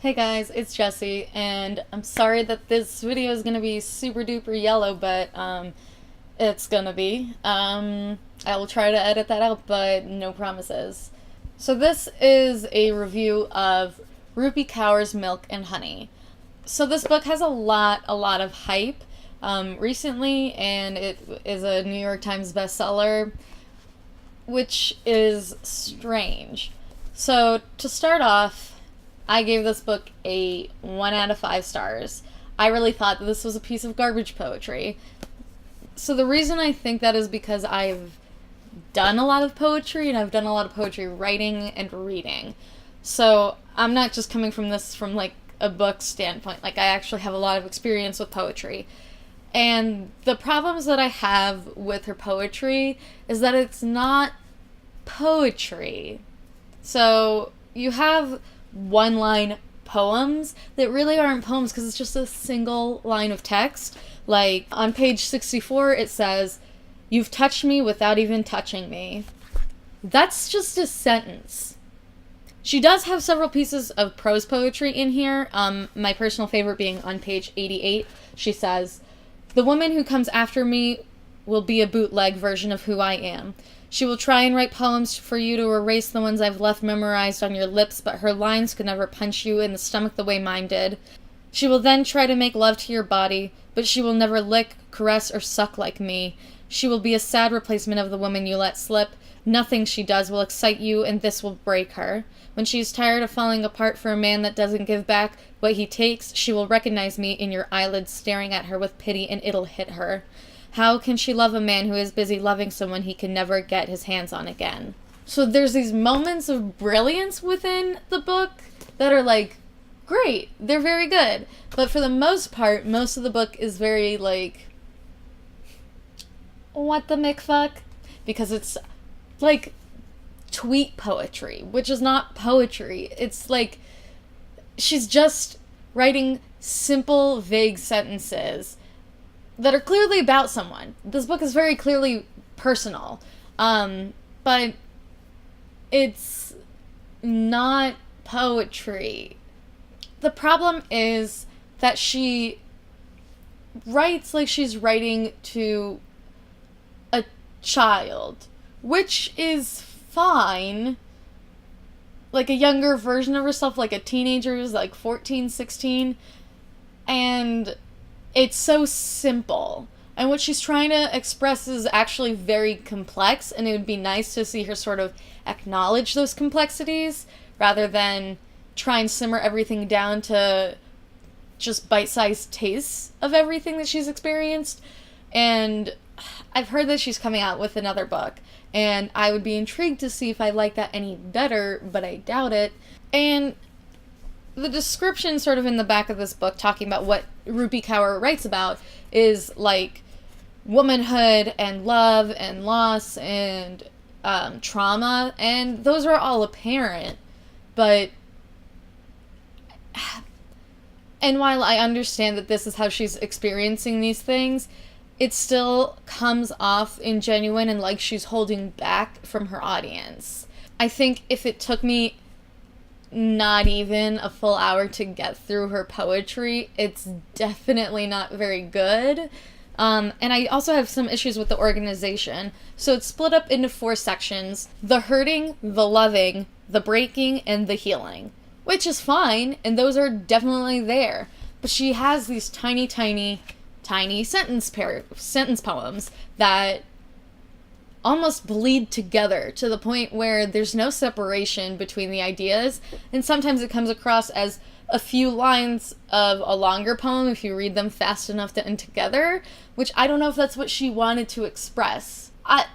Hey guys, it's Jessie, and I'm sorry that this video is gonna be super duper yellow, but it's gonna be. I will try to edit that out, but no promises. So this is a review of Rupi Kaur's Milk and Honey. So this book has a lot of hype recently, and it is a New York Times bestseller, which is strange. So to start off, I gave this book a 1 out of 5 stars. I really thought that this was a piece of garbage poetry. So the reason I think that is because I've done a lot of poetry, and I've done a lot of poetry writing and reading. So I'm not just coming from this from like a book standpoint. Like, I actually have a lot of experience with poetry. And the problems that I have with her poetry is that it's not poetry. So you have one line poems that really aren't poems because it's just a single line of text. Like on page 64, it says, "You've touched me without even touching me." That's just a sentence. She does have several pieces of prose poetry in here. My personal favorite being on page 88. She says, "The woman who comes after me will be a bootleg version of who I am. She will try and write poems for you to erase the ones I've left memorized on your lips, but her lines could never punch you in the stomach the way mine did. She will then try to make love to your body, but she will never lick, caress, or suck like me. She will be a sad replacement of the woman you let slip. Nothing she does will excite you, and this will break her. When she is tired of falling apart for a man that doesn't give back what he takes, she will recognize me in your eyelids staring at her with pity, and it'll hit her. How can she love a man who is busy loving someone he can never get his hands on again?" So there's these moments of brilliance within the book that are like, great, they're very good. But for the most part, most of the book is very like, what the McFuck? Because it's like tweet poetry, which is not poetry. It's like she's just writing simple, vague sentences that are clearly about someone. This book is very clearly personal, but it's not poetry. The problem is that she writes like she's writing to a child, which is fine. Like a younger version of herself, like a teenager who's like 14, 16, and it's so simple. And what she's trying to express is actually very complex, and it would be nice to see her sort of acknowledge those complexities rather than try and simmer everything down to just bite-sized tastes of everything that she's experienced. And I've heard that she's coming out with another book, and I would be intrigued to see if I like that any better, but I doubt it. And the description sort of in the back of this book talking about what Rupi Kaur writes about is like womanhood and love and loss and trauma, and those are all apparent, but and while I understand that this is how she's experiencing these things, it still comes off ingenuine and like she's holding back from her audience. I think if it took me not even a full hour to get through her poetry, it's definitely not very good. And I also have some issues with the organization. So it's split up into 4 sections: the hurting, the loving, the breaking, and the healing. Which is fine, and those are definitely there. But she has these tiny sentence poems that almost bleed together to the point where there's no separation between the ideas, and sometimes it comes across as a few lines of a longer poem if you read them fast enough and together, which I don't know if that's what she wanted to express. At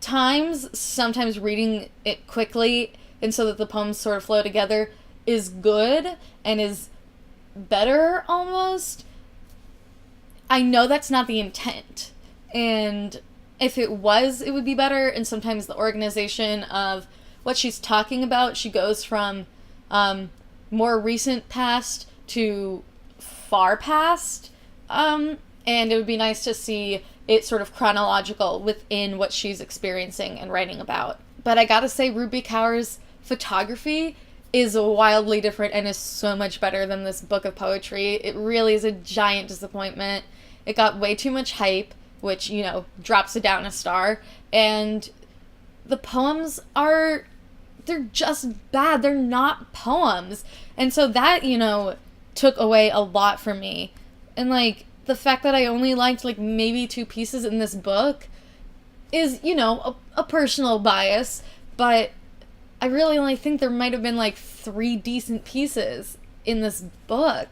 times, sometimes reading it quickly and so that the poems sort of flow together is good and is better almost. I know that's not the intent, and if it was, it would be better. And sometimes the organization of what she's talking about, she goes from more recent past to far past, and it would be nice to see it sort of chronological within what she's experiencing and writing about. But I gotta say, Rupi Kaur's photography is wildly different and is so much better than this book of poetry. It really is a giant disappointment. It got way too much hype, which, you know, drops it down a star. And the poems are, they're just bad. They're not poems. And so that, you know, took away a lot from me. And, like, the fact that I only liked, like, maybe 2 pieces in this book is, you know, a personal bias. But I really only think there might have been, like, 3 decent pieces in this book.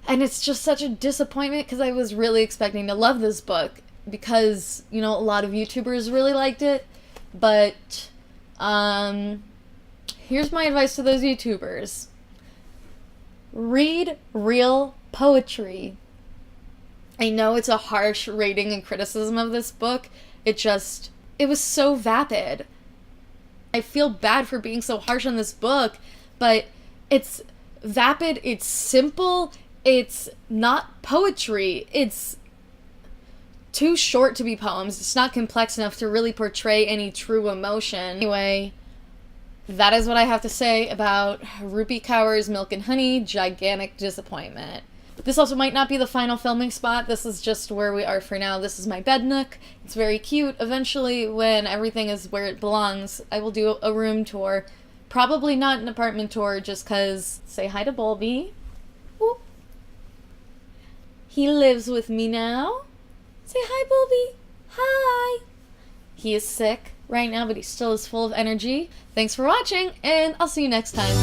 And it's just such a disappointment because I was really expecting to love this book because, you know, a lot of YouTubers really liked it. But, here's my advice to those YouTubers. Read real poetry. I know it's a harsh rating and criticism of this book. It was so vapid. I feel bad for being so harsh on this book, but it's vapid, it's simple, it's not poetry, it's too short to be poems, it's not complex enough to really portray any true emotion. Anyway, that is what I have to say about Rupi Kaur's Milk and Honey, gigantic disappointment. This also might not be the final filming spot. This is just where we are for now. This is my bed nook. It's very cute. Eventually, when everything is where it belongs, I will do a room tour. Probably not an apartment tour, just because... Say hi to Bulby. Ooh. He lives with me now. Say hi, Bulby. Hi. He is sick right now, but he still is full of energy. Thanks for watching, and I'll see you next time.